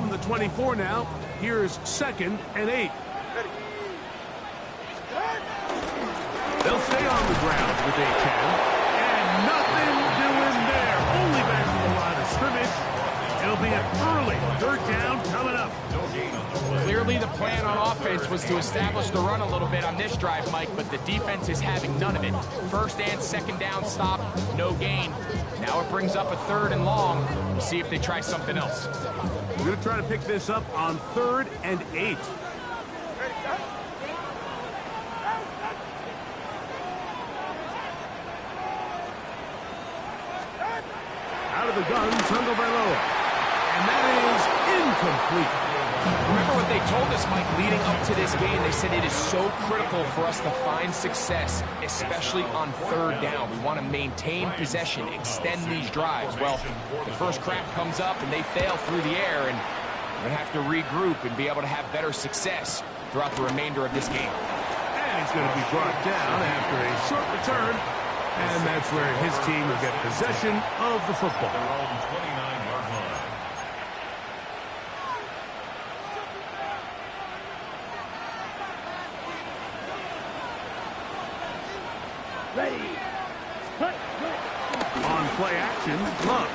from the 24 now. Here's 2nd and 8. They'll stay on the ground with a 10. And nothing doing there. Only back to the line of scrimmage. It'll be an early 3rd down coming up. Clearly the plan on offense was to establish the run a little bit on this drive, Mike, but the defense is having none of it. 1st and 2nd down stop, no gain. Now it brings up a 3rd and long. We'll see if they try something else. We're going to try to pick this up on 3rd and 8. Out of the gun, Tagovailoa. And that is incomplete. Remember what they told us, Mike, leading up to this game. They said it is so critical for us to find success, especially on 3rd down. We want to maintain possession, extend these drives. Well, the first crack comes up and they fail through the air, and we're going to have to regroup and be able to have better success throughout the remainder of this game. And he's going to be brought down after a short return, and that's where his team will get possession of the football. Ready. On play action, Love.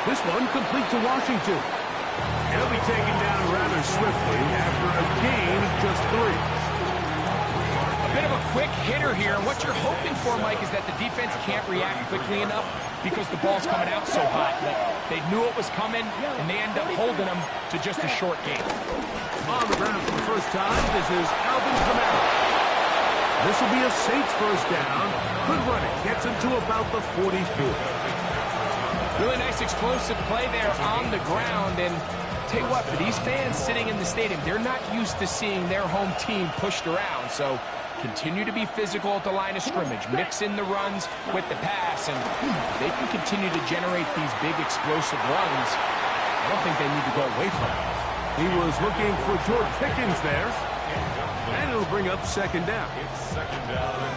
This one complete to Washington. He'll be taken down rather swiftly after a gain of just 3. A bit of a quick hitter here. What you're hoping for, Mike, is that the defense can't react quickly enough because the ball's coming out so hot. They knew it was coming, and they end up holding them to just a short gain. On the ground for the first time, this is Alvin Kamara. This will be a Saints 1st down. Good running. Gets him to about the 44. Really nice explosive play there on the ground. And tell you what, for these fans sitting in the stadium, they're not used to seeing their home team pushed around. So continue to be physical at the line of scrimmage. Mix in the runs with the pass. And they can continue to generate these big explosive runs. I don't think they need to go away from it. He was looking for George Pickens there. And it'll bring up 2nd down.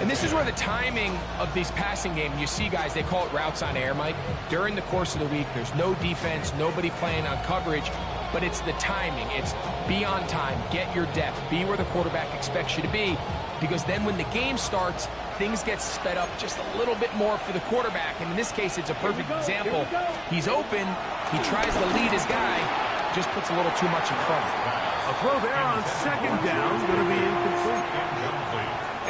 And this is where the timing of these passing games, you see guys, they call it routes on air, Mike. During the course of the week, there's no defense, nobody playing on coverage, but it's the timing. It's be on time, get your depth, be where the quarterback expects you to be, because then when the game starts, things get sped up just a little bit more for the quarterback. And in this case, it's a perfect example. He's open, he tries to lead his guy, just puts a little too much in front of him. A throw there on 2nd down, going to be incomplete.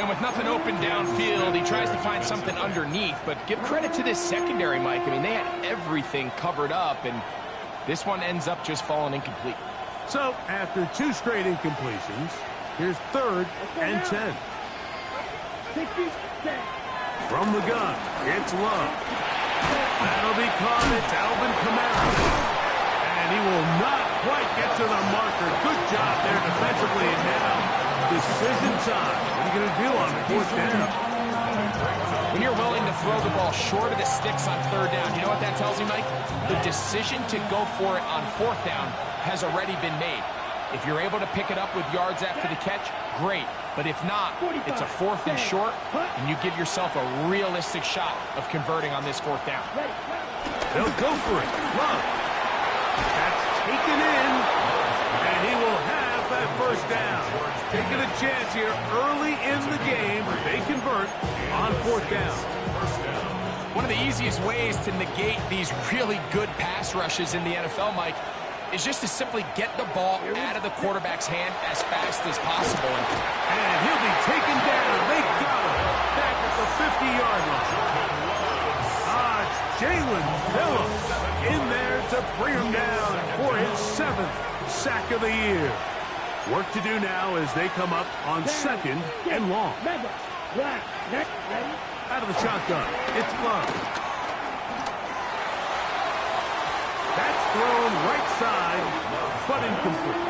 And with nothing open downfield, he tries to find something underneath. But give credit to this secondary, Mike. I mean, they had everything covered up, and this one ends up just falling incomplete. So, after 2 straight incompletions, here's 3rd and 10. From the gun, it's Love. That'll be caught. It's Alvin Kamara. And he will not quite get to the marker. Good job there defensively. And now, decision time. What are you going to do on 4th down? When you're willing to throw the ball short of the sticks on 3rd down, you know what that tells you, Mike? The decision to go for it on 4th down has already been made. If you're able to pick it up with yards after the catch, great. But if not, it's a 4th and short, and you give yourself a realistic shot of converting on this 4th down. They'll go for it. Love. That's taken in, and he will have that 1st down. Taking a chance here early in the game. They convert on 4th down. One of the easiest ways to negate these really good pass rushes in the NFL, Mike, is just to simply get the ball out of the quarterback's hand as fast as possible. And he'll be taken down. They got him back at the 50-yard line. It's Jalen Phillips in there to bring him down for his 7th sack of the year. Work to do now as they come up on 2nd and long. Out of the shotgun, it's Love. That's thrown right side, but incomplete.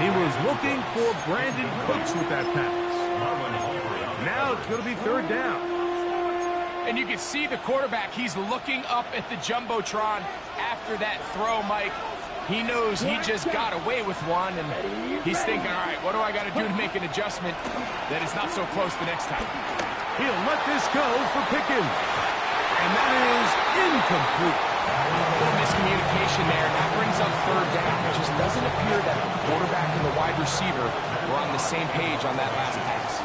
He was looking for Brandon Cooks with that pass. Now it's going to be 3rd down. And you can see the quarterback, he's looking up at the Jumbotron after that throw, Mike. He knows he just got away with one, and he's thinking, all right, what do I got to do to make an adjustment that it's not so close the next time? He'll let this go for Pickens. And that is incomplete. Miscommunication formation there, and that brings up third down. It just doesn't appear that the quarterback and the wide receiver were on the same page on that last pass.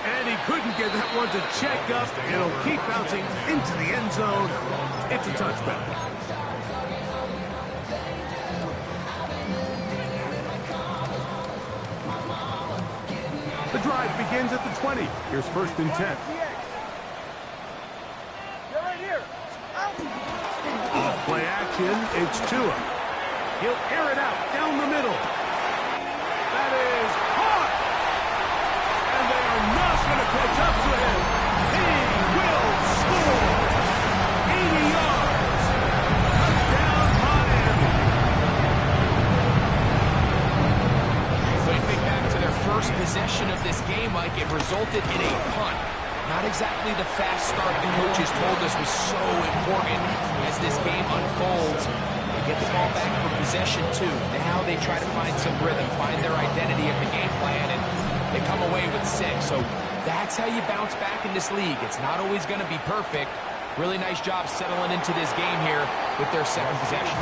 And he couldn't get that one to check up. It'll keep bouncing into the end zone. It's a touchback. The drive begins at the 20. Here's 1st and 10. You're right here. Off play action, it's Tua. He'll air it out down the middle. That is hard. And they are not going to catch up to him. He will score. 80 yards. Touchdown, Miami. So you think back to their first possession of this game, Mike, it resulted in a punt. Not exactly the fast start the coaches told us was so important as this game unfolds. They get the ball back for possession 2. Now they try to find some rhythm, find their identity of the game plan, and they come away with 6. So that's how you bounce back in this league. It's not always going to be perfect. Really nice job settling into this game here with their 2nd possession.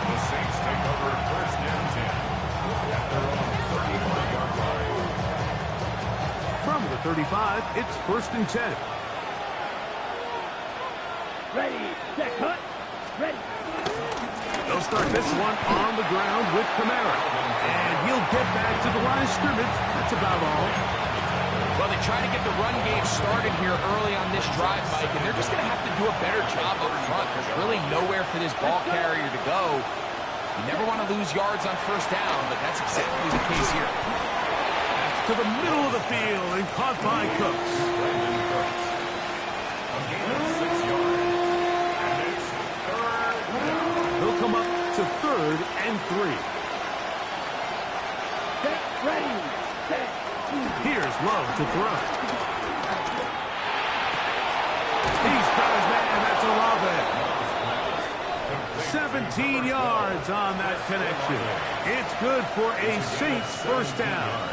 The Saints take over 1st and 10 at their own 35-yard line. From the 35, it's 1st and 10. Ready, set, cut, ready. They'll start this one on the ground with Kamara. And he'll get back to the line of scrimmage. That's about all. Well, they try to get the run game started here early on this drive, Mike, and they're just going to have to do a better job up front. There's really nowhere for this ball carrier to go. You never want to lose yards on 1st down, but that's exactly the case here. To the middle of the field and caught by Cooks. A gain of 6 yards. And it's 3rd down. They'll come up to 3rd and 3. Set, ready, set. Here's Love to throw. He's got his man. That's Olave. 17 yards on that connection. It's good for a Saints 1st down.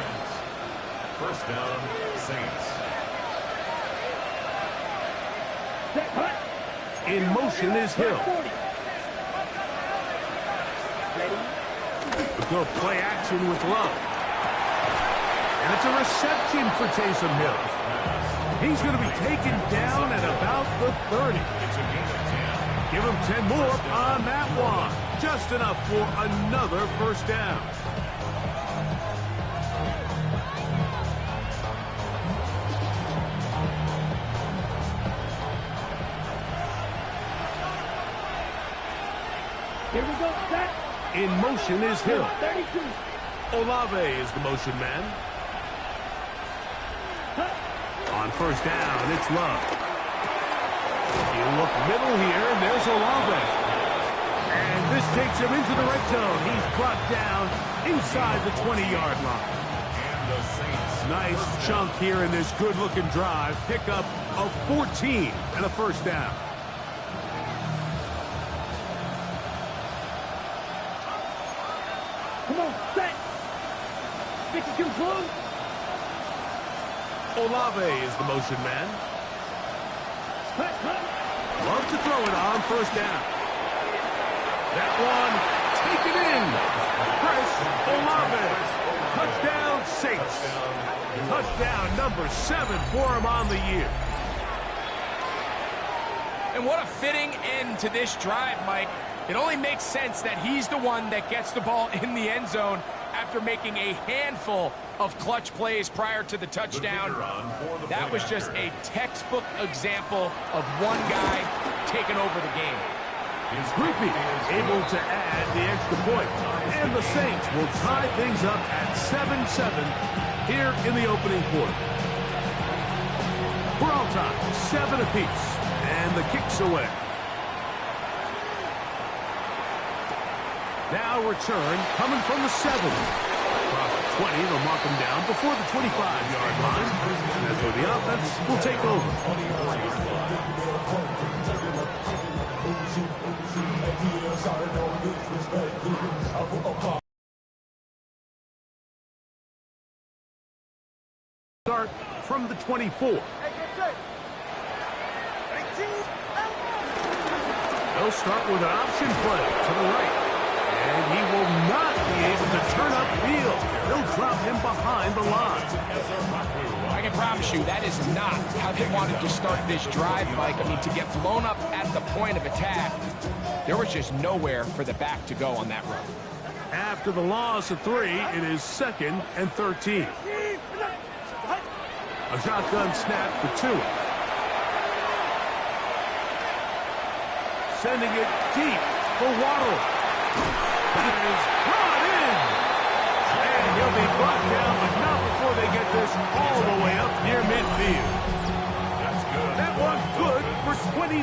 1st down, Saints. Set, cut. In motion is Hill. 40. Ready. Go play action with Love. And it's a reception for Taysom Hill. He's going to be taken down at about the 30. It's a gain of 10. Give him 10 more on that one. Just enough for another 1st down. Here we go, set. In motion is Hill. 32. Olave is the motion man. On 1st down, it's Love. You look middle here, and there's Olave. And this takes him into the red zone. He's brought down inside the 20-yard line. And the Saints. Nice chunk here in this good-looking drive. Pickup of 14 and a 1st down. Come on, set. 52 close. Olave is the motion man. Cut, cut. Love to throw it on 1st down. That one taken in. Chris Olave. Touchdown, Saints. Touchdown number 7 for him on the year. And what a fitting end to this drive, Mike. It only makes sense that he's the one that gets the ball in the end zone after making a handful of clutch plays prior to the touchdown. That was just a textbook example of one guy taking over the game. Groupie able to add the extra point. And the Saints will tie things up at 7-7 here in the opening quarter. We're all tied, 7 apiece. And the kick's away. Now return coming from the 7. Across the 20, they'll mark them down before the 25-yard line. And that's where the offense will take over. start from the 24. They'll start with an option play to the right. And he will not be able to turn upfield. They'll drop him behind the line. I can promise you that is not how they wanted to start this drive, Mike. I mean, to get blown up at the point of attack, there was just nowhere for the back to go on that run. After the loss of 3, it is 2nd and 13. A shotgun snap for 2. Sending it deep for Waddle. That is brought in. And he'll be brought down, but not before they get this all the way up near midfield. That's good. That one's good for 29.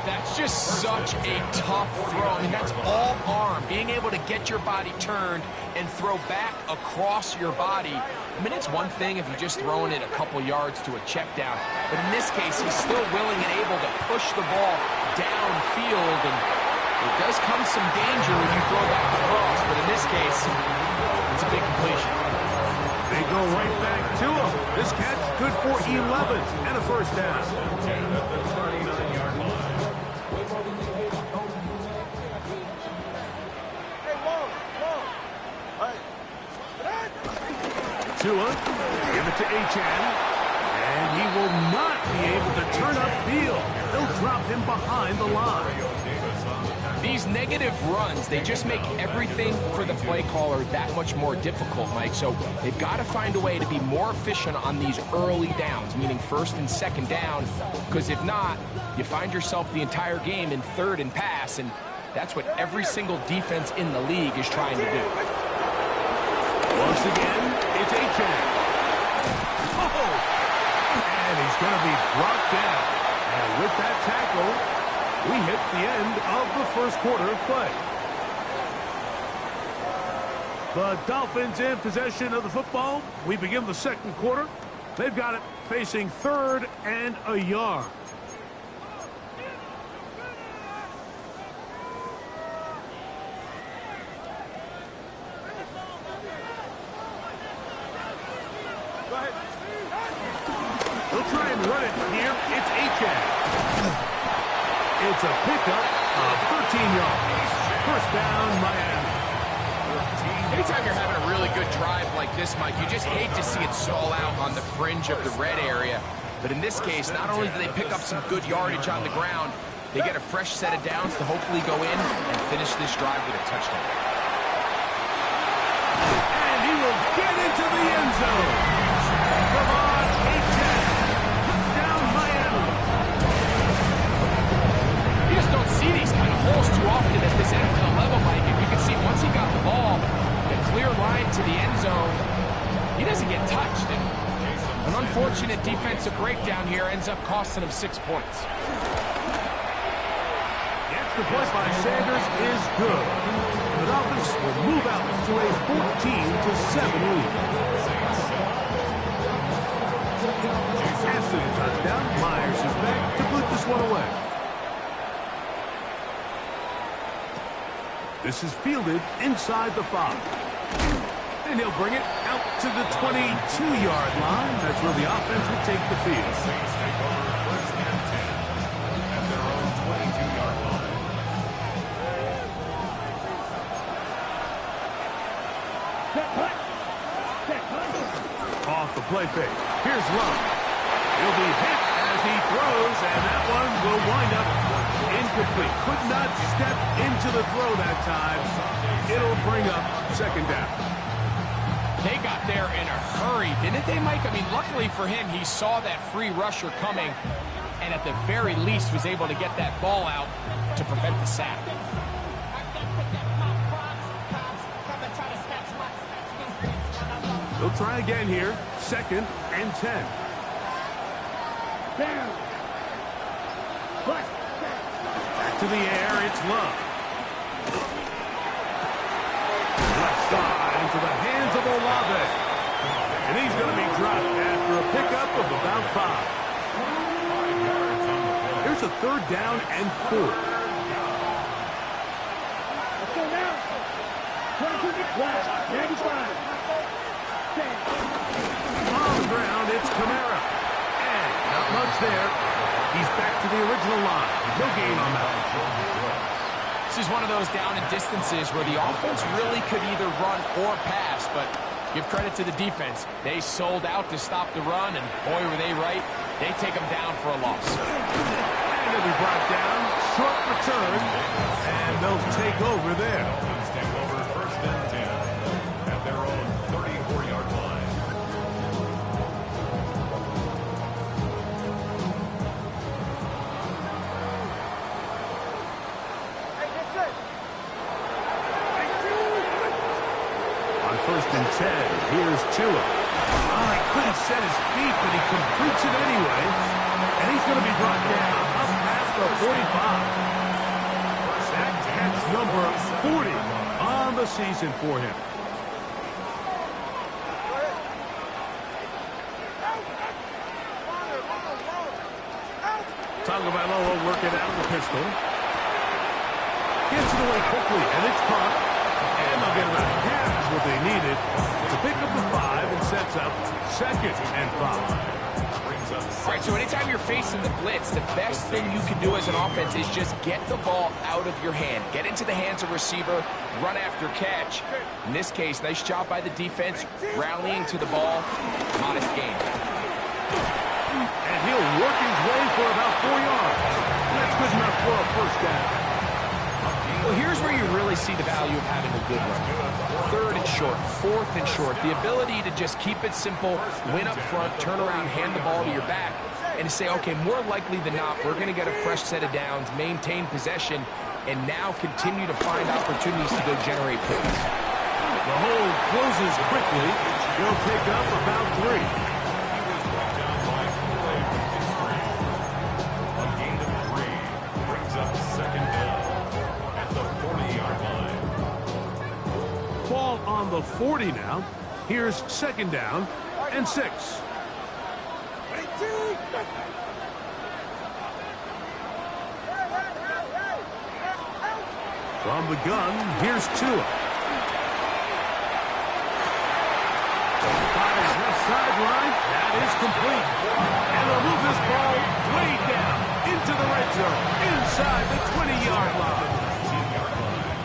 That's just such a tough throw. I mean, that's all arm. Being able to get your body turned and throw back across your body. I mean, it's one thing if you're just throwing it a couple yards to a check down. But in this case, he's still willing and able to push the ball downfield. And it does come some danger when you throw back across. But in this case, it's a big completion. They go right back to him. This catch good for 11 and a first down. 2, give it to Achan, and he will not be able to turn upfield. They'll drop him behind the line. These negative runs, they just make everything for the play caller that much more difficult, Mike. So they've got to find a way to be more efficient on these early downs, meaning 1st and 2nd down, because if not, you find yourself the entire game in 3rd and pass, and that's what every single defense in the league is trying to do. Once again, it's Achan. Oh! And he's going to be brought down. And with that tackle, we hit the end of the first quarter of play. The Dolphins in possession of the football. We begin the 2nd quarter. They've got it facing 3rd and a yard. They'll try and run it here. It's Achan. It's a pickup of 13 yards. First down, Miami. Anytime you're having a really good drive like this, Mike, you just hate to see it stall out on the fringe of the red area. But in this case, not only do they pick up some good yardage on the ground, they get a fresh set of downs to hopefully go in and finish this drive with a touchdown. And he will get into the end zone. Come on, Achan. Touchdown, Miami. You just don't see these kind of holes too often at this NFL level, Mike. And you can see once he got the ball, the clear line to the end zone, he doesn't get touched. And an unfortunate defensive breakdown here ends up costing him 6 points. The extra point by Sanders is good. The Dolphins will move out to a 14-7 lead. After the touchdown, Myers is back to put this one away. This is fielded inside the 5. And he'll bring it out to the 22-yard line. That's where the offense will take the field. Saints take over 1st and 10 at their own 22-yard line. Off the play fake. Here's Love. He'll be hit as he throws, and that one will wind up incomplete. Could not step into the throw that time. It'll bring up 2nd down. They got there in a hurry, didn't they, Mike? I mean, luckily for him, he saw that free rusher coming and at the very least was able to get that ball out to prevent the sack. They'll try again here. 2nd and 10. Back to the air, it's Love. Left side into the hands of Olave. And he's going to be dropped after a pickup of about 5. Here's a 3rd down and 4. Let's go now. 22 left. 95. ground, it's Kamara. And not much there. He's back to the original line. No gain on that. This is one of those down and distances where the offense really could either run or pass, but give credit to the defense. They sold out to stop the run, and boy, were they right. They take them down for a loss. And they'll be brought down. Short return. And they'll take over there. Dolphins take over first and 10 at their own 34-yard line. On first and 10, here's Tua. He couldn't set his feet, but he completes it anyway. And he's going to be brought down up past the 45. That's number 40 on the season for him. Tagovailoa working out the pistol. Gets it away quickly, and it's caught. And they'll get about half is what they needed to pick up the 5 and sets up 2nd and 5. All right, so anytime you're facing the blitz, the best thing you can do as an offense is just get the ball out of your hand. Get into the hands of receiver, run after catch. In this case, nice job by the defense, rallying to the ball. Modest gain. And he'll work his way for about 4 yards. That's good enough for a first down. Well, here's where you really see the value of having a good run. 3rd and short, 4th and short. The ability to just keep it simple, win up front, turn around, hand the ball to your back, and to say, okay, more likely than not, we're going to get a fresh set of downs, maintain possession, and now continue to find opportunities to go generate points. The hole closes quickly. He'll pick up about 3. A gain of 3 brings up second down at the 40-yard line. Ball on the 40 now. Here's 2nd down and 6. From the gun, here's Tua. Fires left sideline. That is complete. And they'll move this ball way down into the red zone, inside the 20-yard line.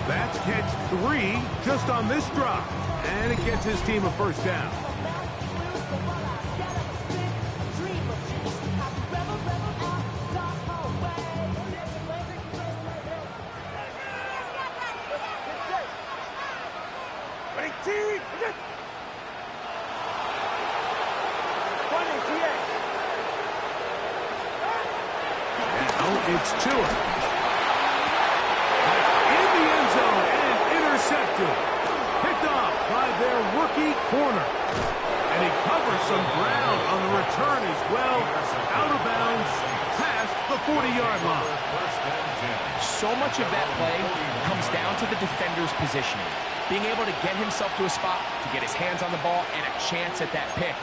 That's catch 3 just on this drive. And it gets his team a first down. It's Tua. In the end zone and intercepted. Picked off by their rookie corner. And he covers some ground on the return as well. Out of bounds past the 40-yard line. So much of that play comes down to the defender's positioning. Being able to get himself to a spot, to get his hands on the ball, and a chance at that pick.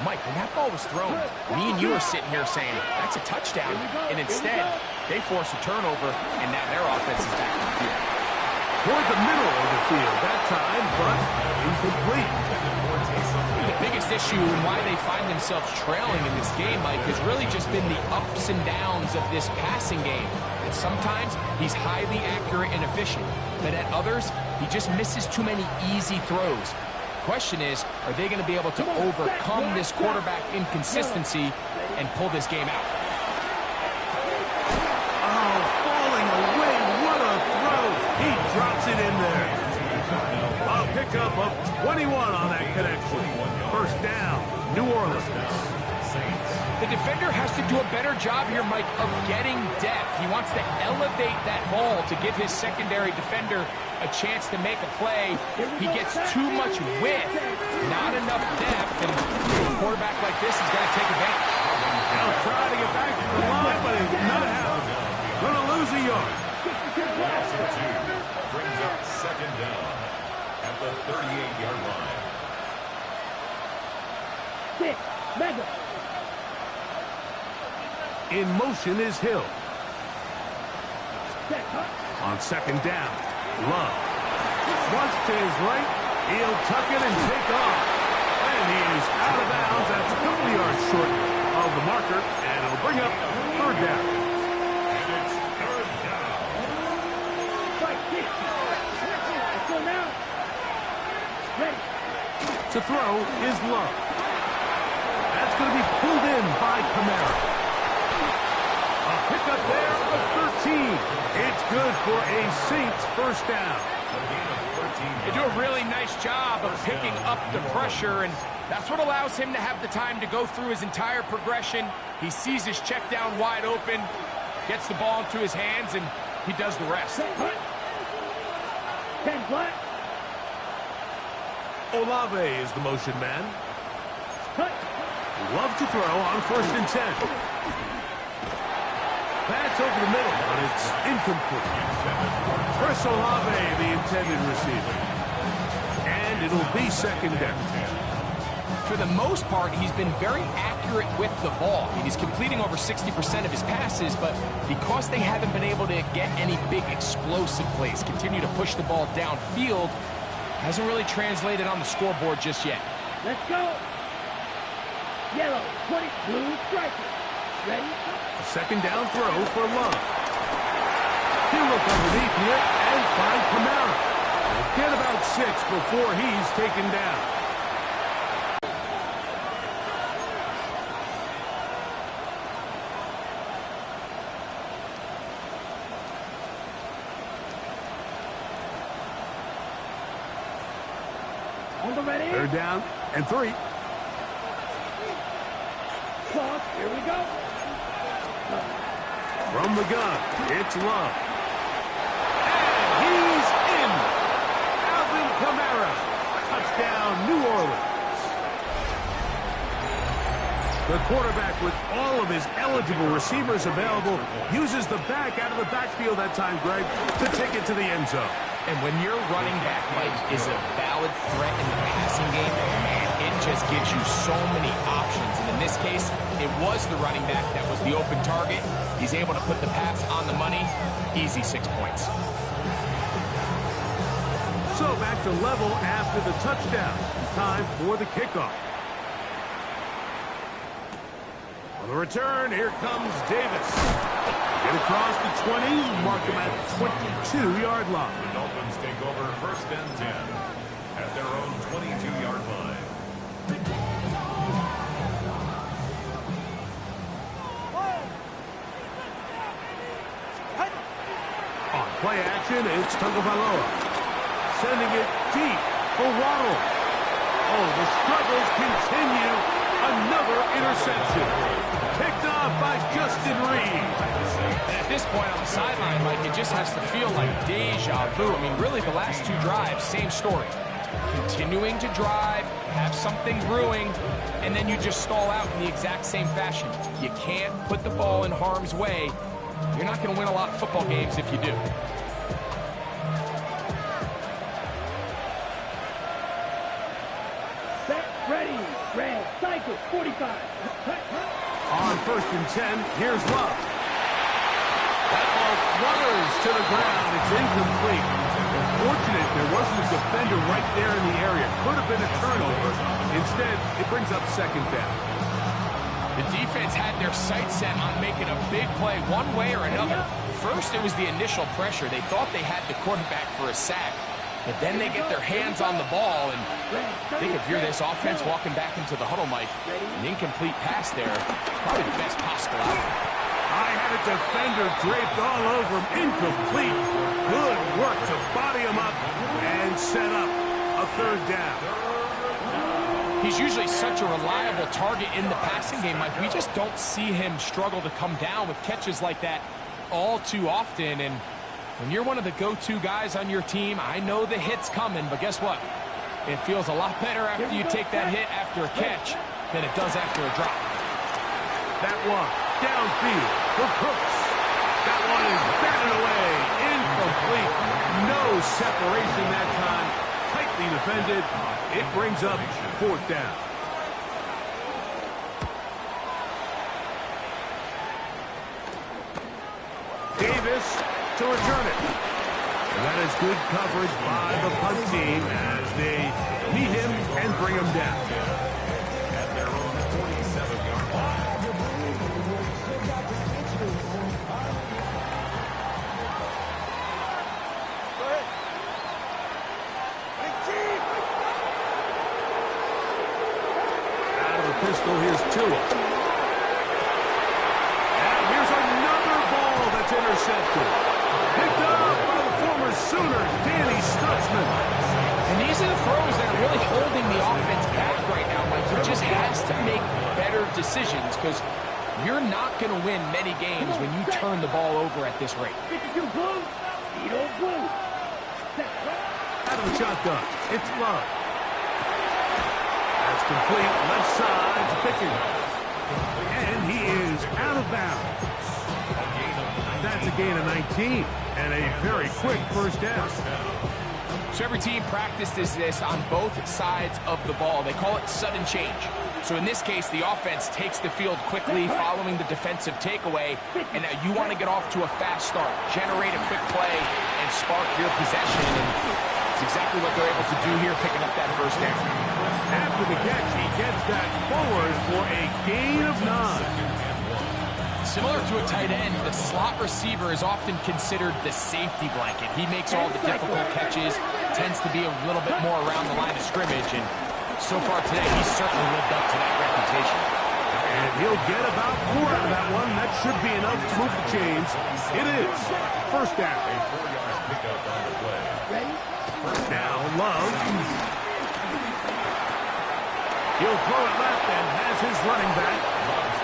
Mike, when that ball was thrown, me and you are sitting here saying, that's a touchdown. And instead, they force a turnover, and now their offense is back in the field. Toward the middle of the field that time, but incomplete. The biggest issue and why they find themselves trailing in this game, Mike, has really just been the ups and downs of this passing game. And sometimes he's highly accurate and efficient, but at others, he just misses too many easy throws. Question is, are they going to be able to overcome this quarterback inconsistency and pull this game out? Oh, falling away. What a throw. He drops it in there. A pickup of 21 on that connection. First down, New Orleans. The defender has to do a better job here, Mike, of getting depth. He wants to elevate that ball to give his secondary defender a chance to make a play. He gets too much width, not enough depth, and a quarterback like this is going to take advantage. He'll try to get back to the line, but it's not happening. Going to lose a yard. Loss of 2 brings up second down at the 38-yard line. Mega. In motion is Hill. On second down, Love. Once to his right, he'll tuck it and take off. And he is out of bounds. That's will bring up third down. And it's third down. Strike 50. Let's go now. Ready. To throw is Love. That's going to be pulled in by Kamara. A pickup there of 13. It's good for a Saints first down. They do a really nice job of picking up the pressure, and that's what allows him to have the time to go through his entire progression. He sees his check down wide open, gets the ball into his hands, and he does the rest. 10 flat. Olave is the motion man. Cut. Love to throw on 1st and 10. Pass over the middle, but it's incomplete. Chris Olave, the intended receiver. And it'll be 2nd down. For the most part, he's been very accurate with the ball. I mean, he's completing over 60% of his passes, but because they haven't been able to get any big explosive plays, continue to push the ball downfield, hasn't really translated on the scoreboard just yet. Let's go. Yellow, 20, blue, striker. Ready? A 2nd down throw for Love. He'll look underneath here and find Kamara. He'll get about 6 before he's taken down. On the ready. 3rd down and 3. Cross. Here we go. From the gun, it's Love. And he's in. Alvin Kamara. Touchdown, New Orleans. The quarterback, with all of his eligible receivers available, uses the back out of the backfield that time, Greg, to take it to the end zone. And when your running back, Mike, is a valid threat in the passing game, man, it just gives you so many options. And in this case, it was the running back that was the open target. He's able to put the pass on the money. Easy 6 points. So back to level after the touchdown. Time for the kickoff. On the return, here comes Davis. Get across the 20, mark him at the 22-yard line. The Dolphins take over 1st and 10 at their own 22-yard line. On play action, it's Tagovailoa. Sending it deep for Waddle. Oh, the struggles continue. Another interception. Picked off by Justin Reed. And at this point on the sideline, Mike, it just has to feel like deja vu. I mean, really, the last 2 drives, same story. Continuing to drive, have something brewing, and then you just stall out in the exact same fashion. You can't put the ball in harm's way. You're not going to win a lot of football games if you do. Set, ready. Red, cycle, 45. On 1st and 10, here's Love. That ball flutters to the ground. It's incomplete. Fortunate there wasn't a defender right there in the area. Could have been a turnover. Instead, it brings up 2nd down. The defense had their sights set on making a big play one way or another. First, it was the initial pressure. They thought they had the quarterback for a sack. But then they get their hands on the ball, and I think if you're this offense walking back into the huddle, Mike, an incomplete pass there is probably the best possible outcome. I had a defender draped all over him. Incomplete. Good work to body him up and set up a 3rd down. He's usually such a reliable target in the passing game, Mike. We just don't see him struggle to come down with catches like that all too often. And when you're one of the go-to guys on your team, I know the hit's coming, but guess what? It feels a lot better after you take that hit after a catch than it does after a drop. That one downfield for Cooks. That one is batted away. Incomplete. No separation that time. Tightly defended. It brings up 4th down. Davis to return it. And that is good coverage by the punt team as they meet him and bring him down. At their own 47-yard line. pistol. Here's Tua. And here's another ball that's intercepted. Picked up by the former Sooner, Danny Stutzman. And these are the throws that are really holding the offense back right now, Mike. He just has to make better decisions because you're not going to win many games when you turn the ball over at this rate. Out of the shotgun, it's Love. That's complete, left side to Pickens. And he is out of bounds. That's a gain of 19 and a very quick first down. So every team practices this on both sides of the ball. They call it sudden change. So in this case, the offense takes the field quickly following the defensive takeaway, and now you want to get off to a fast start, generate a quick play, and spark your possession. And it's exactly what they're able to do here, picking up that first down. After the catch, he gets that forward for a gain of 9. Similar to a tight end, the slot receiver is often considered the safety blanket. He makes all the difficult catches, tends to be a little bit more around the line of scrimmage, and so far today, he's certainly lived up to that reputation. And he'll get about 4 out of that one. That should be enough to move the chains. It is first down. Now Love. He'll throw it left and has his running back.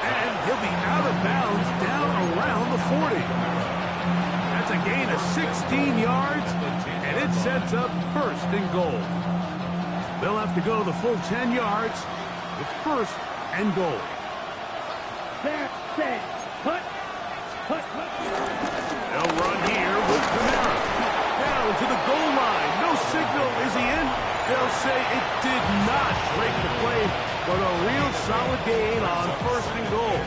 And he'll be out of bounds down around the 40. That's a gain of 16 yards, and it sets up first and goal. They'll have to go the full 10 yards with first and goal. They'll run here with Kamara. Down to the goal line. No signal. Is he in? They'll say it did not break the play, but a real solid gain on first and goal.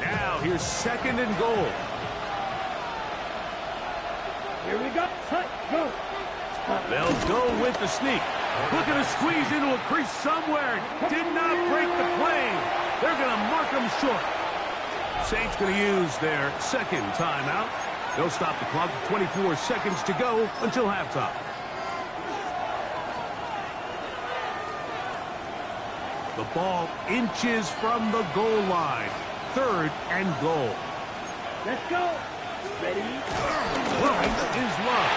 Now here's second and goal. Here we go. Go. They'll go with the sneak. Looking to squeeze into a crease somewhere. Did not break the play. They're going to mark him short. Saints going to use their second timeout. They'll stop the clock with 24 seconds to go until halftime. The ball inches from the goal line. Third and goal. Let's go. Ready? Throwing is Love.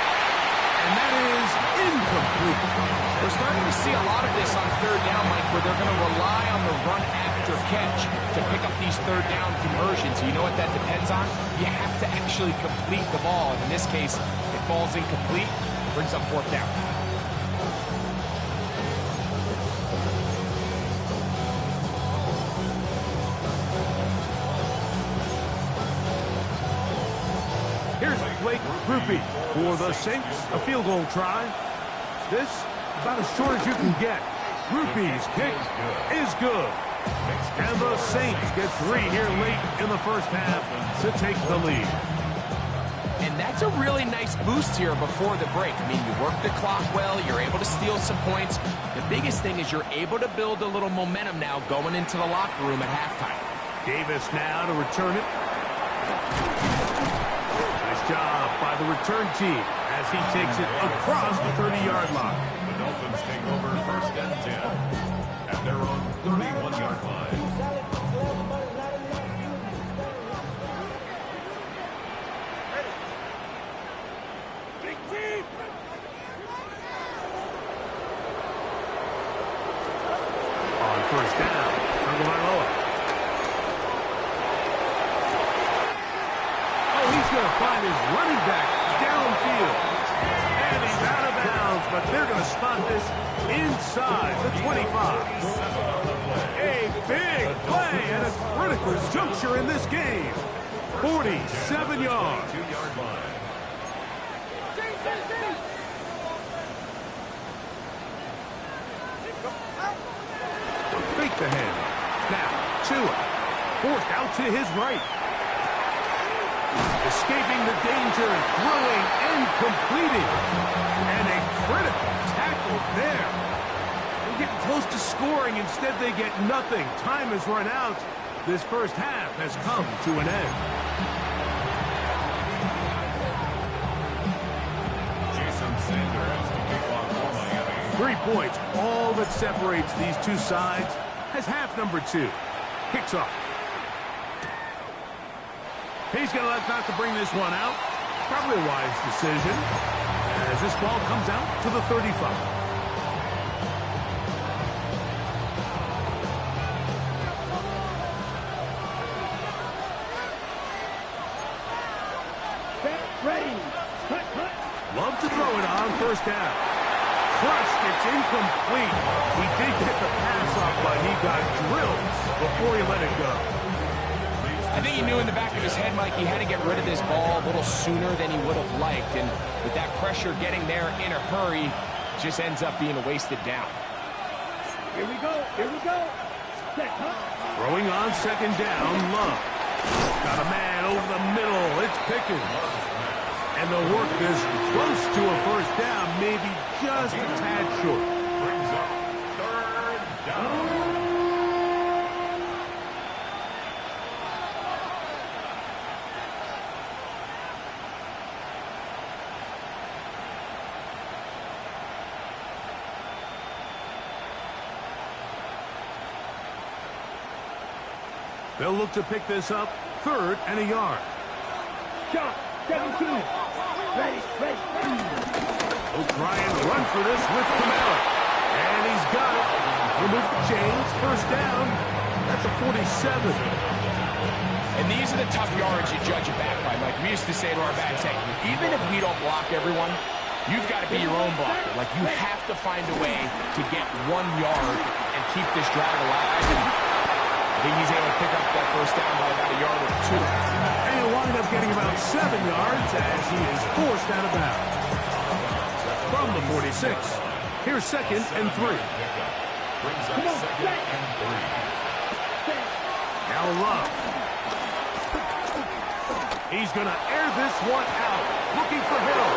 And that is incomplete. We're starting to see a lot of this on third down, Mike, where they're going to rely on the run after catch to pick up these third down conversions. You know what that depends on? You have to actually complete the ball. And in this case, it falls incomplete, brings up fourth down. Here's Blake Grupe for the Saints. A field goal try. This about as short as you can get. Grupe's kick is good. And the Saints get 3 here late in the first half to take the lead. And that's a really nice boost here before the break. I mean, you work the clock well, you're able to steal some points. The biggest thing is you're able to build a little momentum now going into the locker room at halftime. Davis now to return it. Nice job by the return team as he takes it across the 30-yard line. The Dolphins take over first and 10 at their own 31-yard line. Big team. On first down, Tagovailoa. Oh, he's going to find his running back downfield. And he's out of bounds, but they're going to spot this inside the 25. A big play at a critical juncture in this game. 47 yards. 2-yard line. Fake the hand. Now, Tua forced out to his right. Escaping the danger, throwing and completing. And a critical tackle there. They're getting close to scoring. Instead, they get nothing. Time has run out. This first half has come to an end. Jason 3 points, all that separates these two sides, as half number 2 kicks off. He's going to elect not to bring this one out. Probably a wise decision, as this ball comes out to the 35. Love to throw it on first down. Crushed, it's incomplete. He did get the pass off, but he got drilled before he let it go. I think he knew in the back of his head, Mike, he had to get rid of this ball a little sooner than he would have liked. And with that pressure getting there in a hurry, just ends up being a wasted down. Here we go. Here we go. Throwing on second down, Love. Got a man over the middle. It's Pickens. And the work is close to a first down, maybe just a tad short. Brings up third down. They'll look to pick this up, 3rd and a yard. Shot, 17. Ready. He'll try and run for this with Kamara. And he's got it. He'll move the chains. First down at the 47. And these are the tough yards you judge it back by, Mike. We used to say to our backs, hey, even if we don't block everyone, you've got to be your own blocker. Like, you have to find a way to get 1 yard and keep this drive alive. And I think he's able to pick up that first down by about a yard or 2. And he'll wind up getting about 7 yards as he is forced out of bounds. From the 46, here's 2nd and 3. Brings up 2nd and 3. Now Love. He's going to air this one out, looking for Hill.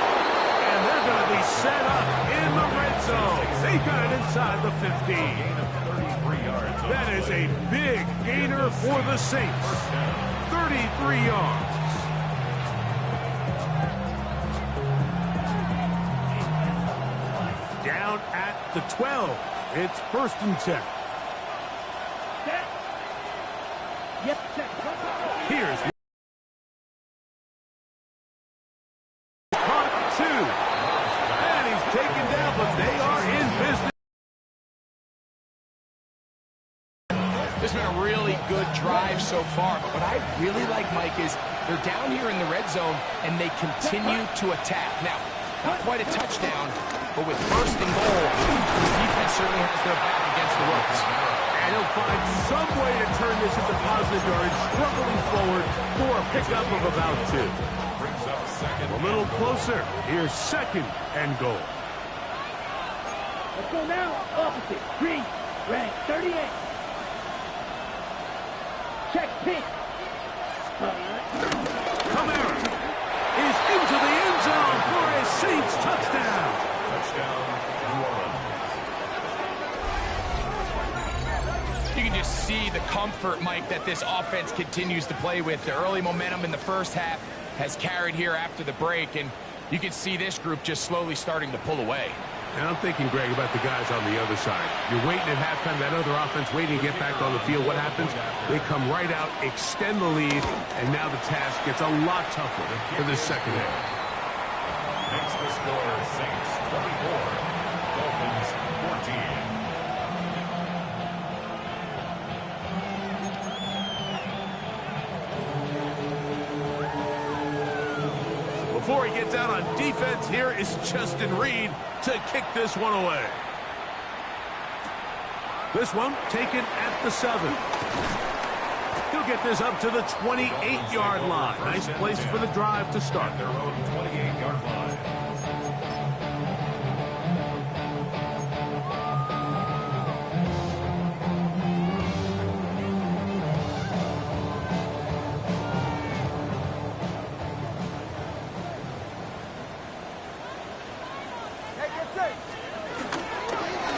And they're going to be set up in the red zone. They got it inside the 15. Gain of 33 yards. That is a big gainer for the Saints. 33 yards. Down at the 12. It's 1st and 10. Yep, Here's caught 2. And he's taken down, but they are in business. This has been a really good drive so far, but what I really like, Mike, is they're down here in the red zone, and they continue to attack. Now, not quite a touchdown, but with 1st and goal, the defense certainly has their back against the ropes. And he'll find some way to turn this into positive yards, struggling forward for a pickup of about 2. Brings up 2nd. A little closer. Here's 2nd and goal. Let's go now. Opposite. Green. Red. 38. Check pink. Kamara is into the end zone for a Saints touchdown. Touchdown, New Orleans. You can just see the comfort, Mike, that this offense continues to play with. The early momentum in the first half has carried here after the break, and you can see this group just slowly starting to pull away. And I'm thinking, Greg, about the guys on the other side. You're waiting at halftime, that other offense waiting to get back on the field. What happens? They come right out, extend the lead, and now the task gets a lot tougher for this second half. Makes the score Saints 24, Dolphins 14. Before he gets out on defense, here is Justin Reed to kick this one away. This one taken at the 7. He'll get this up to the 28-yard line. Nice place for the drive to start. Their own 28-yard line.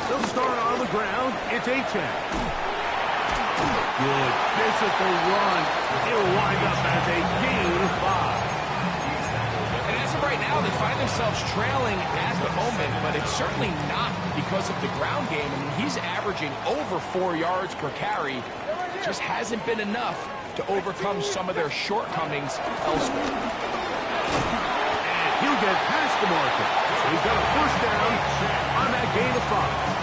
They'll start on the ground. It's Aints. Good physical run. It'll wind up as a gain of 5. And as of right now, Well, they find themselves trailing at the moment, but it's certainly not because of the ground game. I mean, he's averaging over 4 yards per carry. Just hasn't been enough to overcome some of their shortcomings elsewhere. And he'll get past the marker. So he's got a first down on that gain of 5.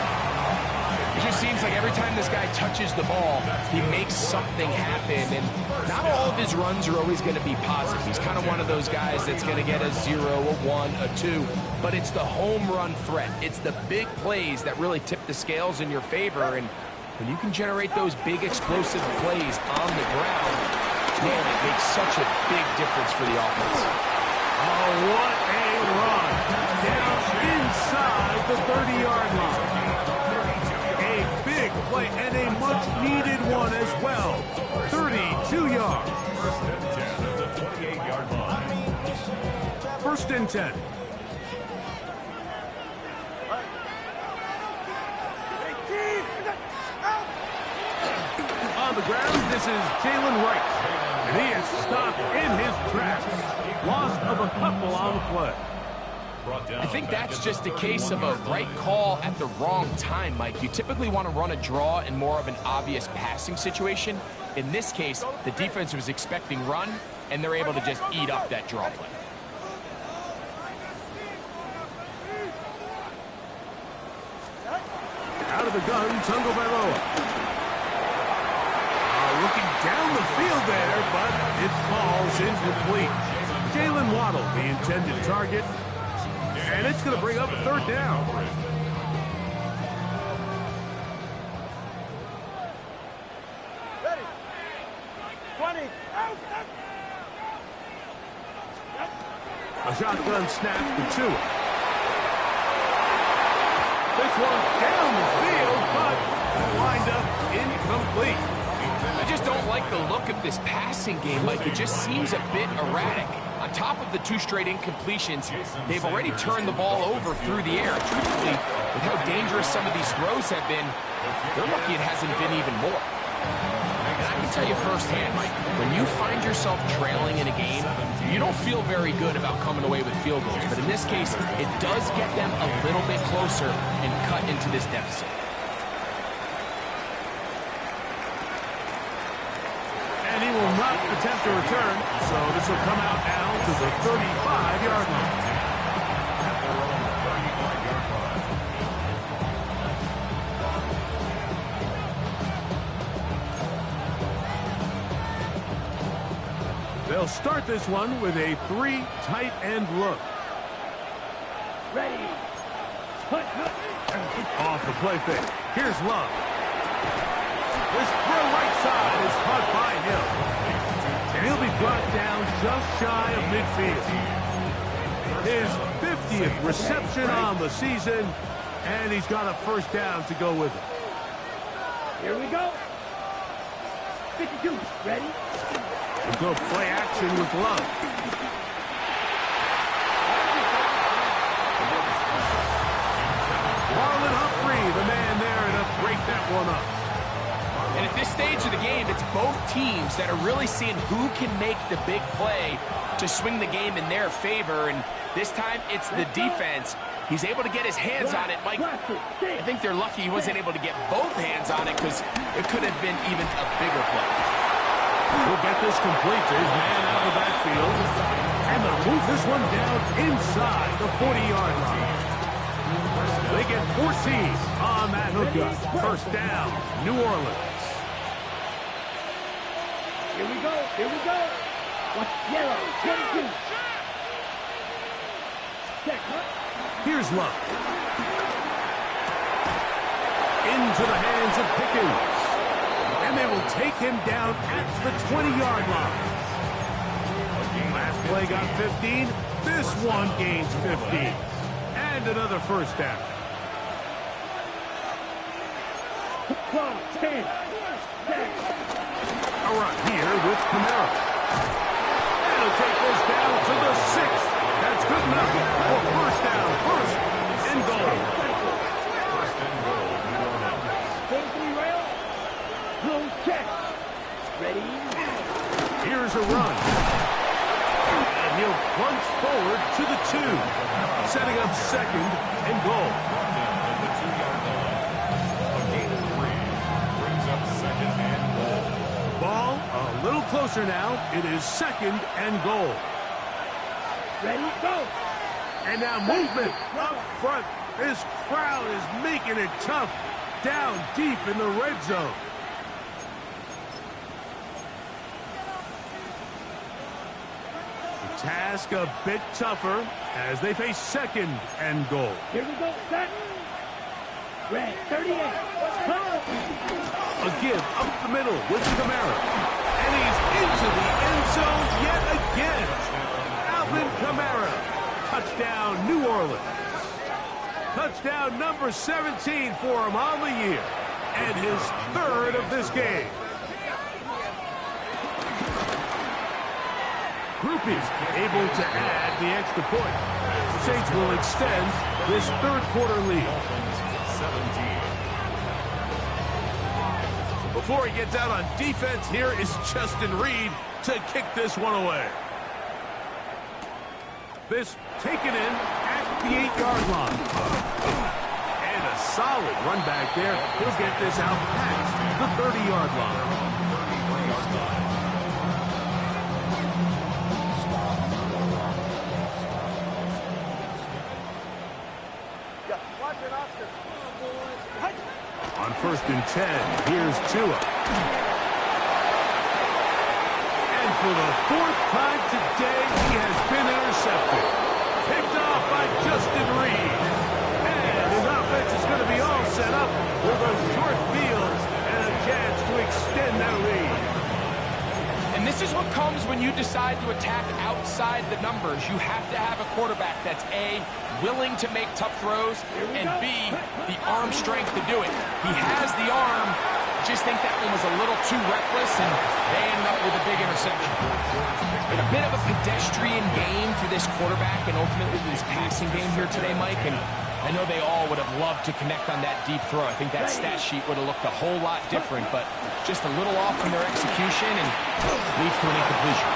It just seems like every time this guy touches the ball, he makes something happen. And not all of his runs are always going to be positive. He's kind of one of those guys that's going to get a 0, a 1, a 2. But it's the home run threat. It's the big plays that really tip the scales in your favor. And when you can generate those big explosive plays on the ground, man, it makes such a big difference for the offense. Oh, what a run. Down inside the 30-yard line. A big play and a much-needed one as well. 32 yards. First and 10 at the 28-yard line. First and 10. On the ground, this is Jalen Wright. And he is stopped in his tracks. Loss of a couple on the play. I think that's just a case of a right call at the wrong time, Mike. You typically want to run a draw in more of an obvious passing situation. In this case, the defense was expecting run, and they're able to just eat up that draw play. Out of the gun, Tungo Bailoa. Looking down the field there, but it falls incomplete. Jalen Waddle, the intended target. And it's going to bring up a third down. Ready. 20. A shotgun snap for Tua. This one down the field, but lined up incomplete. I just don't like the look of this passing game, Mike. It just seems a bit erratic. On top of the 2 straight incompletions, they've already turned the ball over through the air. Truthfully, with how dangerous some of these throws have been, they're lucky it hasn't been even more. And I can tell you firsthand, Mike, when you find yourself trailing in a game, you don't feel very good about coming away with field goals. But in this case, it does get them a little bit closer and cut into this deficit. And he will not attempt to return, so this will come out now to the 35-yard line. They'll start this one with a 3 tight end look. Ready. Off the play fake. Here's Love. This throw right side is caught by Hill. And he'll be brought down just shy of midfield. His 50th reception on the season, and he's got a first down to go with it. Here we go. 52. Ready. We'll go play action with Love. Marlon Humphrey, the man there to break that one up. And at this stage of the game, it's both teams that are really seeing who can make the big play to swing the game in their favor. And this time, it's the defense. He's able to get his hands on it. Mike, I think they're lucky he wasn't able to get both hands on it because it could have been even a bigger play. He'll get this complete to his man out of the backfield. And they'll move this one down inside the 40-yard line. They get 14 on that hookup. First down, New Orleans. Here we go. Here we go. Watch yellow. 22. Check. Here's Love. Into the hands of Pickens. And they will take him down at the 20-yard line. Last play got 15. This one gains 15. And another first down. 12, 10. A run here with Camaro. And he'll take this down to the 6. That's good enough for first down. First and goal. First and goal. 43 rail. Close check. Ready. Here's a run. And he'll plunge forward to the 2. Setting up second and goal. At the 2-yard line. A gain of 3 brings up second and goal. Ball a little closer now. It is second and goal. Ready, go. And now movement up front. This crowd is making it tough down deep in the red zone. The task a bit tougher as they face second and goal. Here we go, set. Red, 38. A give up the middle with Kamara. And he's into the end zone yet again. Alvin Kamara. Touchdown, New Orleans. Touchdown number 17 for him on the year. And his third of this game. Groupies able to add the extra point. Saints will extend this third quarter lead. 17. Before he gets out on defense, here is Justin Reed to kick this one away. This taken in at the 8-yard line. And a solid run back there. He'll get this out past the 30-yard line. On 1st and 10, here's Tua. And for the 4th time today, he has been intercepted. Picked off by Justin Reed. And his offense is going to be all set up with a short field and a chance to extend that lead. And this is what comes when you decide to attack outside the numbers. You have to have a quarterback that's A, willing to make tough throws, and B, the arm strength to do it. He has the arm, just think that one was a little too reckless, and they end up with a big interception. It's been a bit of a pedestrian game for this quarterback and ultimately this passing game here today, Mike, and I know they all would have loved to connect on that deep throw. I think that stat sheet would have looked a whole lot different, but just a little off from their execution and leads to an incompletion.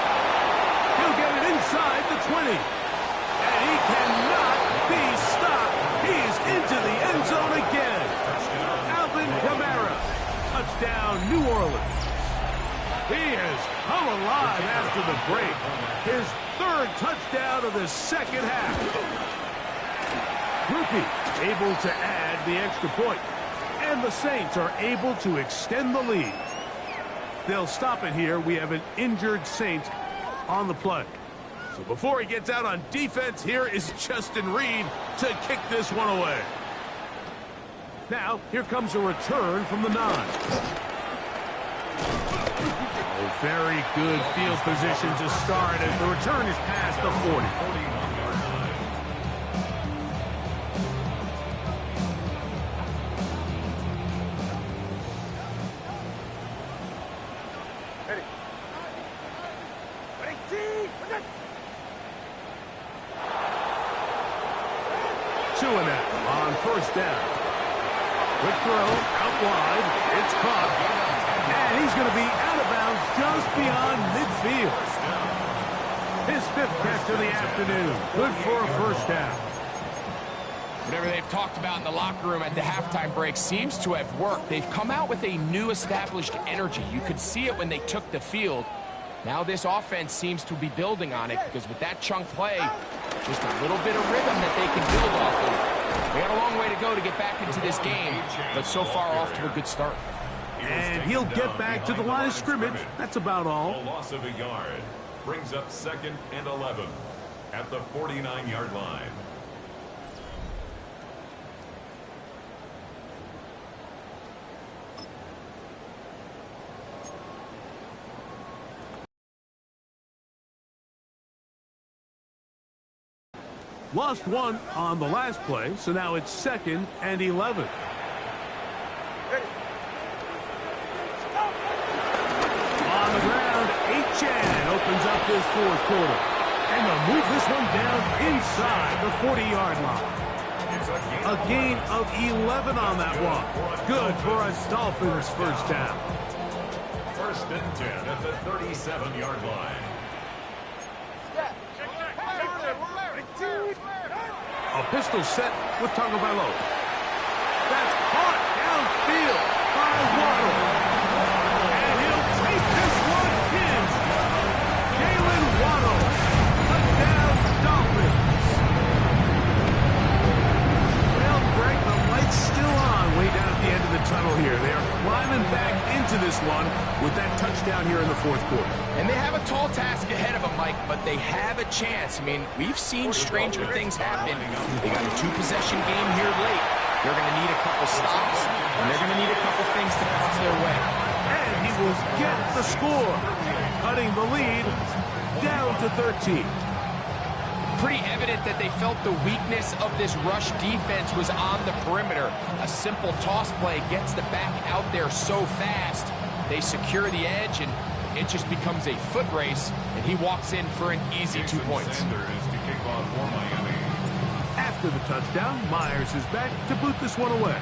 He'll get it inside the 20. And he cannot be stopped. He's into the end zone again. Alvin Kamara. Touchdown, New Orleans. He has come alive after the break. His 3rd touchdown of the second half. Groupie able to add the extra point. And the Saints are able to extend the lead. They'll stop it here. We have an injured Saint on the play. So before he gets out on defense, here is Justin Reed to kick this one away. Now, here comes a return from the 9. Oh, very good field position to start as the return is past the 40. On 1st down. Quick throw, out wide. It's caught. And he's going to be out of bounds just beyond midfield. His 5th catch of the afternoon. Good for a 1st down. Whatever they've talked about in the locker room at the halftime break seems to have worked. They've come out with a new established energy. You could see it when they took the field. Now this offense seems to be building on it because with that chunk play, just a little bit of rhythm that they can build off of. They got a long way to go to get back into this game, but so far off to a good start. And he'll get back to the line of scrimmage. That's about all. A loss of a yard brings up 2nd and 11 at the 49-yard line. Lost one on the last play, so now it's 2nd and 11. On the ground, Aints opens up this 4th quarter. And they'll move this one down inside the 40-yard line. A gain of 11 on that one. Good for a Dolphins 1st down. 1st and 10 at the 37-yard line. A pistol set with Tagovailoa. That's caught downfield by Waddle. And he'll take this one in. Jalen Waddle. Touchdown, Dolphins. Well, Greg, the light's still on way down at the end of the tunnel here. They are climbing back into this one with that touchdown here in the fourth quarter. And they have a tall task ahead of them, Mike, but they have a chance. I mean, we've seen stranger things happen. They got a two-possession game here late. They're going to need a couple stops, and they're going to need a couple things to bounce their way. And he will get the score, cutting the lead down to 13. Pretty evident that they felt the weakness of this rush defense was on the perimeter. A simple toss play gets the back out there so fast. They secure the edge, and it just becomes a foot race, and he walks in for an easy 2 points. After the touchdown, Myers is back to boot this one away.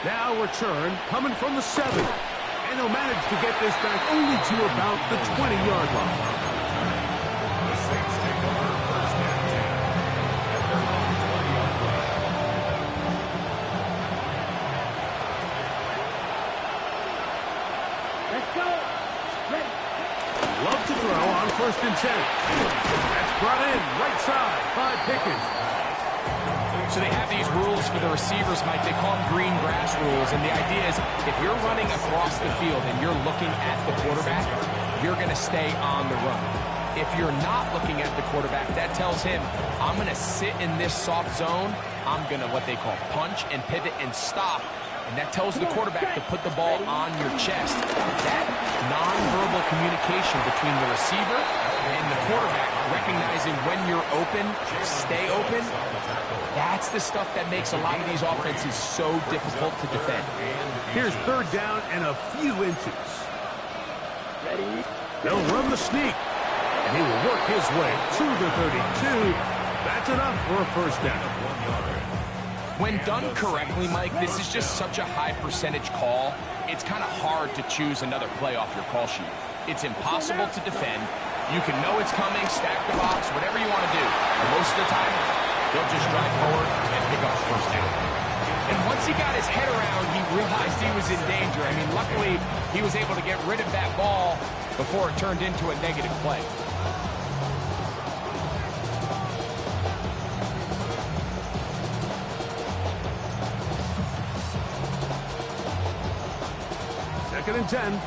Now return coming from the 7. And he'll manage to get this back only to about the 20-yard line. The Saints take over first and 10 at their own 20-yard line. Let's go. Ready. Love to throw on first and 10. That's brought in right side by Pickens. So they have these rules for the receivers, Mike. They call them green grass rules. And the idea is if you're running across the field and you're looking at the quarterback, you're going to stay on the run. If you're not looking at the quarterback, that tells him, I'm going to sit in this soft zone. I'm going to what they call punch and pivot and stop. And that tells the quarterback to put the ball on your chest. That nonverbal communication between the receiver and the quarterback, recognizing when you're open, stay open, that's the stuff that makes a lot of these offenses so difficult to defend. Here's third down and a few inches. Ready. They'll run the sneak. And he will work his way to the 32. That's enough for a first down. When done correctly, Mike, this is just such a high percentage call. It's kind of hard to choose another play off your call sheet. It's impossible to defend. You can know it's coming, stack the box, whatever you want to do. And most of the time, they'll just drive forward and pick up a first down. And once he got his head around, he realized he was in danger. I mean, luckily, he was able to get rid of that ball before it turned into a negative play. Second and 10.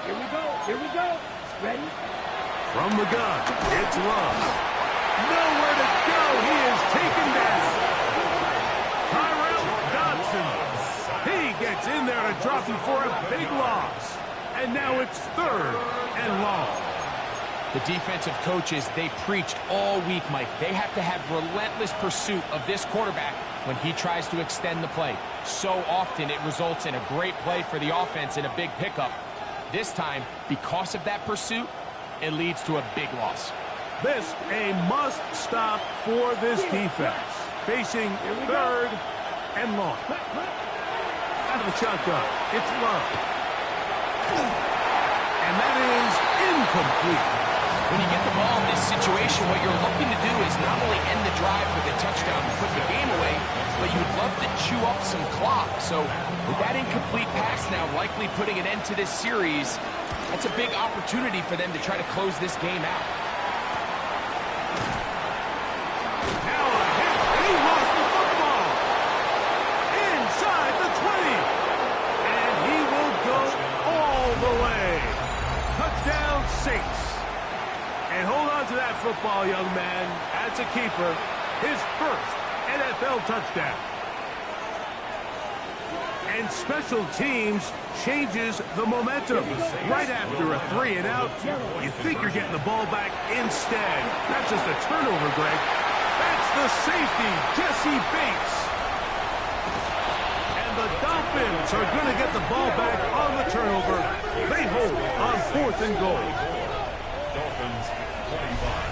Here we go. Here we go. Ready. From the gun, it's Love. Nowhere to go. He is taken down. Tyrell Dodson. He gets in there to drop him for a big loss. And now it's third and long. The defensive coaches, they preached all week, Mike. They have to have relentless pursuit of this quarterback when he tries to extend the play. So often it results in a great play for the offense and a big pickup. This time, because of that pursuit, it leads to a big loss. This a must stop for this defense. Facing third and long. Out of the shotgun, it's Love. And that is incomplete. When you get the ball in this situation, what you're looking to do is not only end the drive with a touchdown to put the game away, but you'd love to chew up some clock. So with that incomplete pass now likely putting an end to this series, that's a big opportunity for them to try to close this game out. Now a hit. He lost the football. Inside the 20. And he will go all the way. Touchdown Saints. And hold on to that football, young man. That's a keeper. His first NFL touchdown. And special teams changes the momentum. Right after a 3 and out, you think you're getting the ball back instead. Not just a turnover, Greg. That's the safety, Jesse Bates. And the Dolphins are going to get the ball back on the turnover. They hold on 4th and goal. Dolphins 25.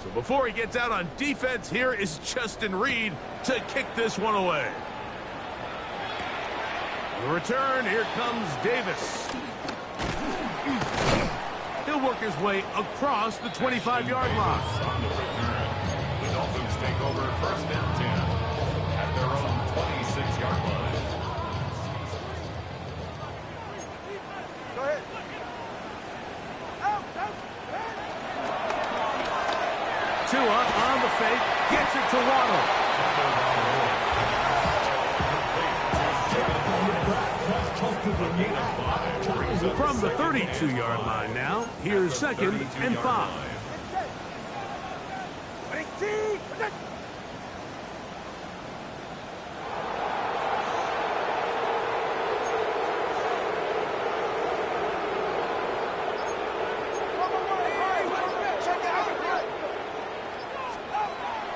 So Before he gets out on defense, here is Justin Reed to kick this one away. The return, here comes Davis. He'll work his way across the 25-yard line. On the return, the Dolphins take over first and 10 at their own 26-yard line. Go ahead. Tua on the fake, gets it to Waddle. From the 32-yard line now, here's 2nd and 5.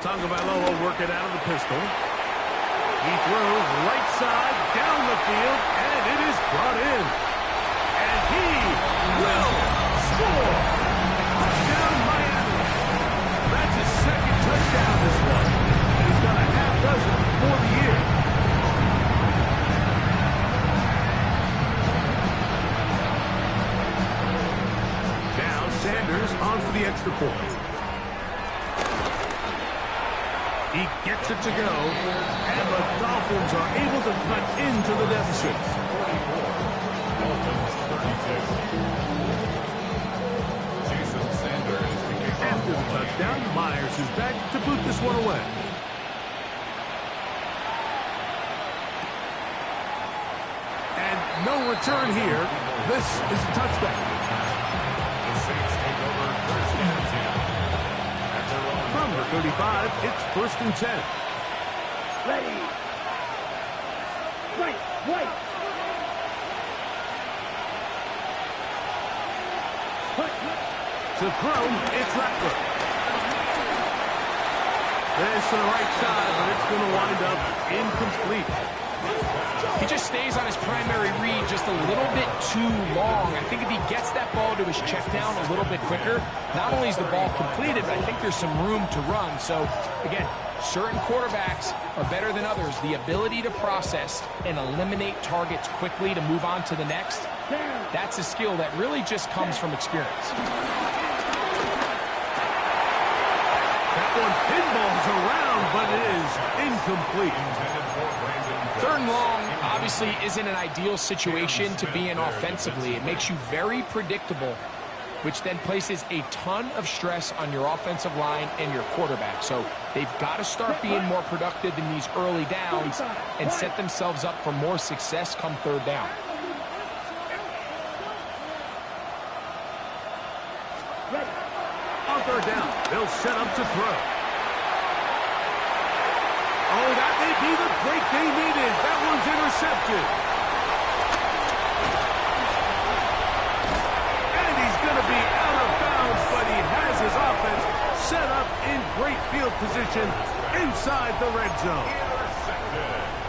Tagovailoa working out of the pistol. He throws right side down the field, and it is brought in. And he will score. Touchdown, Miami. That's his 2nd touchdown this one. He's got a half dozen for the year. Now Sanders on for the extra point. He gets it to go, and the Dolphins are able to cut into the deficit. 44, Dolphins 32. Jason Sanders to kick off. After the touchdown, Myers is back to boot this one away. And no return here. This is a touchback. The Saints take over first and 10 at their own. From the 35, it's 1st and 10. Ready. Right. To throw, it's Rattler. This to the right side, but it's going to wind up incomplete. He just stays on his primary read just a little bit too long. I think if he gets that ball to his check down a little bit quicker, not only is the ball completed, but I think there's some room to run. So, again, certain quarterbacks are better than others. The ability to process and eliminate targets quickly to move on to the next, that's a skill that really just comes from experience. That one pinballs around, but it is incomplete. 3rd and long obviously isn't an ideal situation to be in offensively. It makes you very predictable, which then places a ton of stress on your offensive line and your quarterback. So they've got to start being more productive in these early downs and set themselves up for more success come 3rd down. On 3rd down, they'll set up to throw. Oh, that may be the break they needed. That one's intercepted. And he's going to be out of bounds, but he has his offense set up in great field position inside the red zone.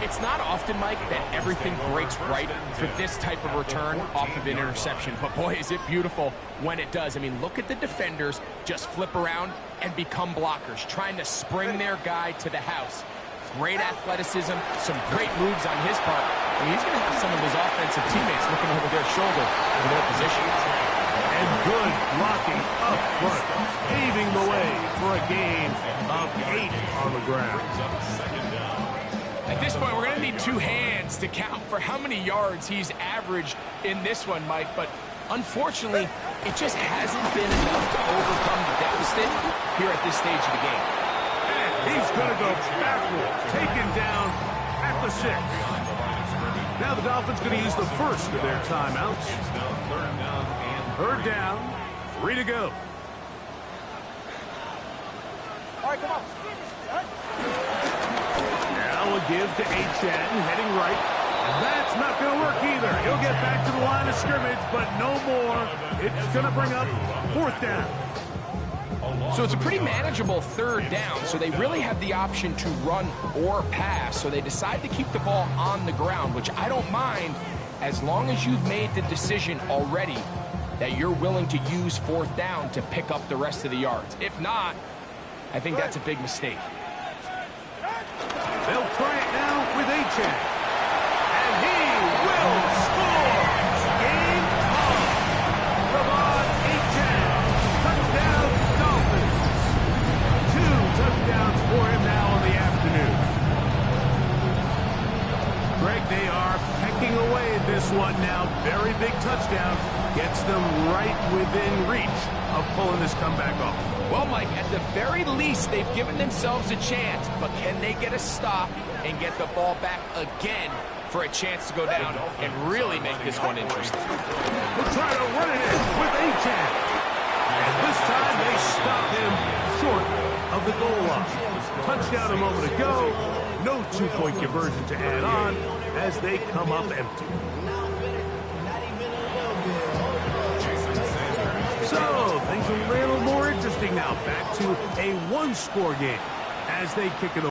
It's not often, Mike, that everything breaks right for this type of return off of an interception. But, boy, is it beautiful when it does. I mean, look at the defenders just flip around and become blockers, trying to spring their guy to the house. Great athleticism, some great moves on his part. I mean, he's going to have some of his offensive teammates looking over their shoulder in their position. And good blocking up front, paving the way for a gain of 8 on the ground. At this point, we're going to need 2 hands to count for how many yards he's averaged in this one, Mike. But unfortunately, it just hasn't been enough to overcome the deficit here at this stage of the game. And he's going to go backward, taken down at the 6. Now the Dolphins going to use the first of their timeouts. It's now 3rd down and 3rd down, 3 to go. All right, come on. Now a give to Aints, heading right. And that's not going to work either. He'll get back to the line of scrimmage, but no more. It's going to bring up 4th down. So it's a pretty manageable 3rd down, so they really have the option to run or pass. So they decide to keep the ball on the ground, which I don't mind as long as you've made the decision already that you're willing to use 4th down to pick up the rest of the yards. If not, I think that's a big mistake. They'll try it now with Aints. And he will score! Game on! Lamar Aints, touchdown Dolphins! 2 touchdowns for him now in the afternoon. Greg, they are pecking away at this one now. Very big touchdown. Gets them right within reach of pulling this comeback off. Well, Mike, at the very least, they've given themselves a chance, but can they get a stop and get the ball back again for a chance to go down and really make this one interesting? We'll try to run it in with Aints. And this time they stop him short of the goal line. Touchdown a moment ago. No 2-point conversion to add on as they come up empty. So, things a little more interesting now. Back to a 1-score game as they kick it away.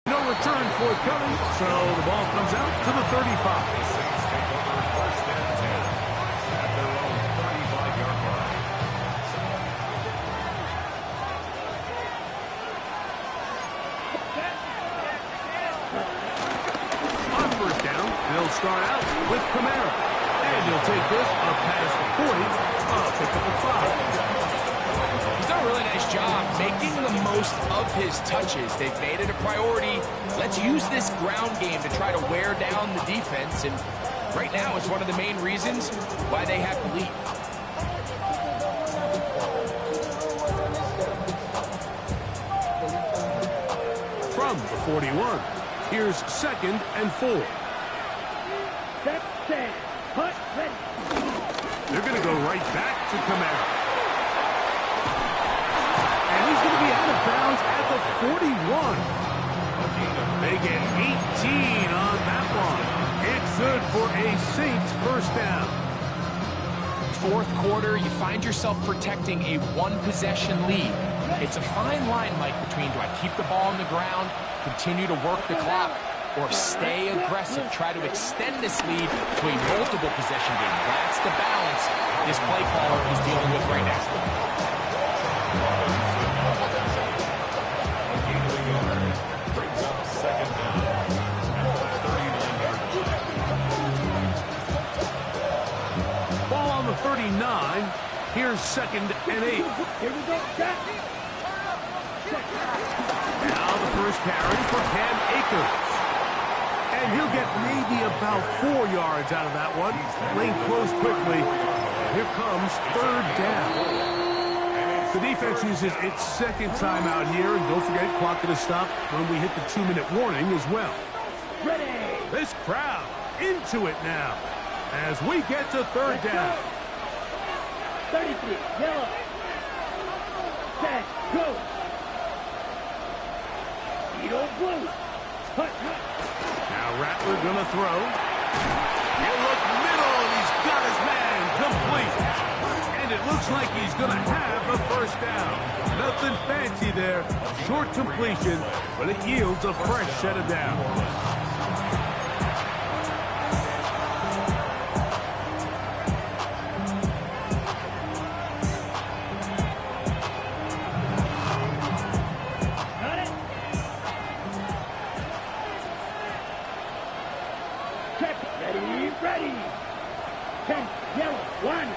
No return forthcoming, so the ball comes out to the 35. Saints take over first and 10 at their own 35-yard line. On first down, they'll start out with Kamara. And he'll take this up past the 40, pick up a 5. He's done a really nice job making the most of his touches. They've made it a priority. Let's use this ground game to try to wear down the defense. And right now, it's one of the main reasons why they have the lead. From the 41, here's 2nd and 4. Set. Put ready. They're going to go right back to Kamara. And he's going to be out of bounds at the 41. They get 18 on that one. It's good for a Saints first down. Fourth quarter, you find yourself protecting a one-possession lead. It's a fine line, Mike, between do I keep the ball on the ground, continue to work the clock, or stay aggressive, try to extend this lead to a multiple possession game. That's the balance this play caller is dealing with right now. Brings up second down at the 39-yard line. Ball on the 39. Here's 2nd and 8. Here we go, Jack. Now the first carry for Cam Akers. And he'll get maybe about 4 yards out of that one. Lane closed quickly. Here comes 3rd down. The defense uses its 2nd timeout here. And don't forget, clock going to stop when we hit the 2-minute warning as well. Ready. This crowd into it now as we get to 3rd down. 33, yellow. Set, go. Eagle blue. Hut. Now Rattler gonna throw. He'll look middle, and he's got his man complete. And it looks like he's gonna have a first down. Nothing fancy there. Short completion, but it yields a fresh set of downs. Ready. 10, yellow, 1.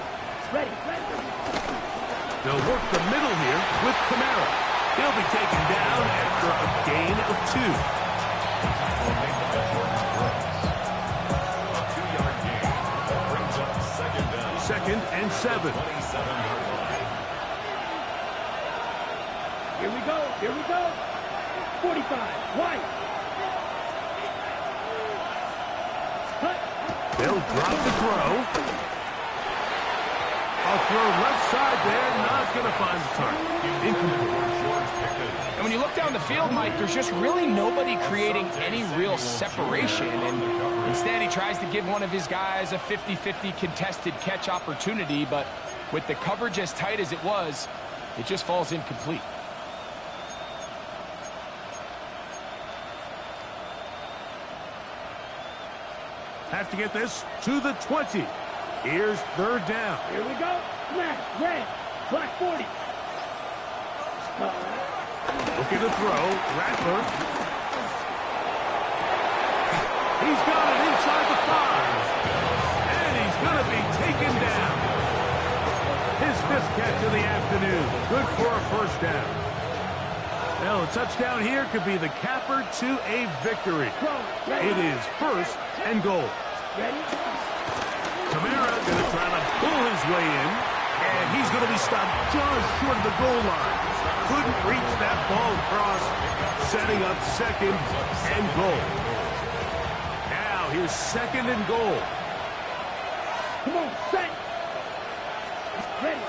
Ready. They'll work the middle here with Kamara. He'll be taken down after a gain of 2. A 2-yard gain. That brings up second down. 2nd and 7. 27-yard line. Here we go. 45, White. They'll drop the throw. A throw left side there. Not going to find the target. Incomplete. And when you look down the field, Mike, there's just really nobody creating any real separation. And instead, he tries to give one of his guys a 50-50 contested catch opportunity. But with the coverage as tight as it was, it just falls incomplete. Have to get this to the 20. Here's 3rd down. Here we go. Smash, red. Black 40. Looking to throw. Rattler. He's got it inside the 5. And he's going to be taken down. His 5th catch of the afternoon. Good for a first down. Well, a touchdown here could be the capper to a victory. It is 1st and goal. Kamara going to try to pull his way in. And he's going to be stopped just short of the goal line. Couldn't reach that ball across. Setting up 2nd and goal. Now here's 2nd and goal. Come on, set. Ready.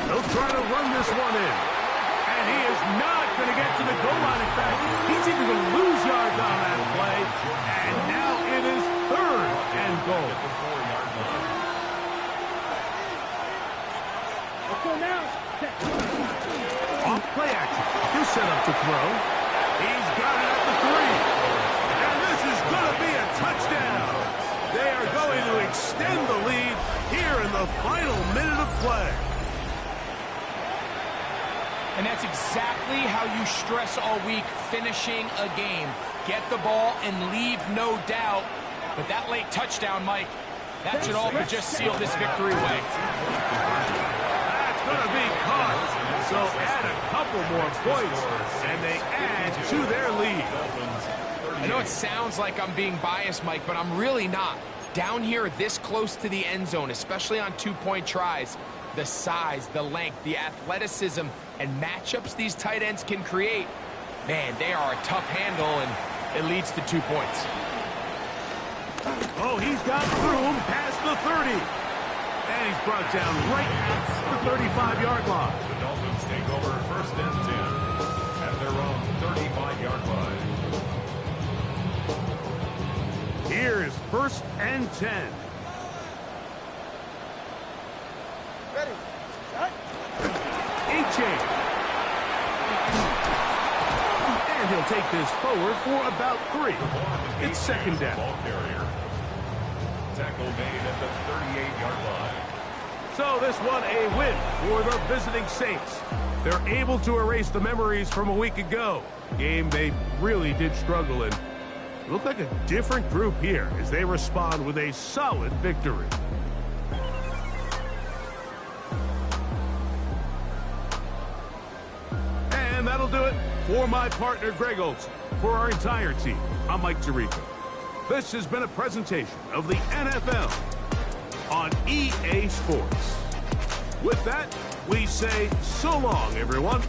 They'll try to run this one in. And he is not going to get to the goal line. In fact, he's even going to lose yards on that play. And now it is 3rd and goal. Let's go now. Off play action. He'll set up to throw. He's got it at the 3. And this is going to be a touchdown. They are going to extend the lead here in the final minute of play. And that's exactly how you stress all week, finishing a game. Get the ball and leave no doubt. But that late touchdown, Mike, that should all but just seal this victory away. That's going to be caught. So add a couple more points, and they add to their lead. I know it sounds like I'm being biased, Mike, but I'm really not. Down here this close to the end zone, especially on 2-point tries, the size, the length, the athleticism, and matchups these tight ends can create, man, they are a tough handle, and it leads to 2 points. Oh, he's got room past the 30. And he's brought down right at the 35-yard line. The Dolphins take over 1st and 10 at their own 35-yard line. Here's 1st and 10. Ready. Shut. A-chain. And he'll take this forward for about 3. It's 2nd down. Ball carrier. Tackle made at the 38-yard line. So this one a win for the visiting Saints. They're able to erase the memories from a week ago. Game they really did struggle in. Look like a different group here as they respond with a solid victory. And that'll do it for my partner Greg Olson. For our entire team, I'm Mike Tirico. This has been a presentation of the NFL on EA Sports. With that, we say so long, everyone.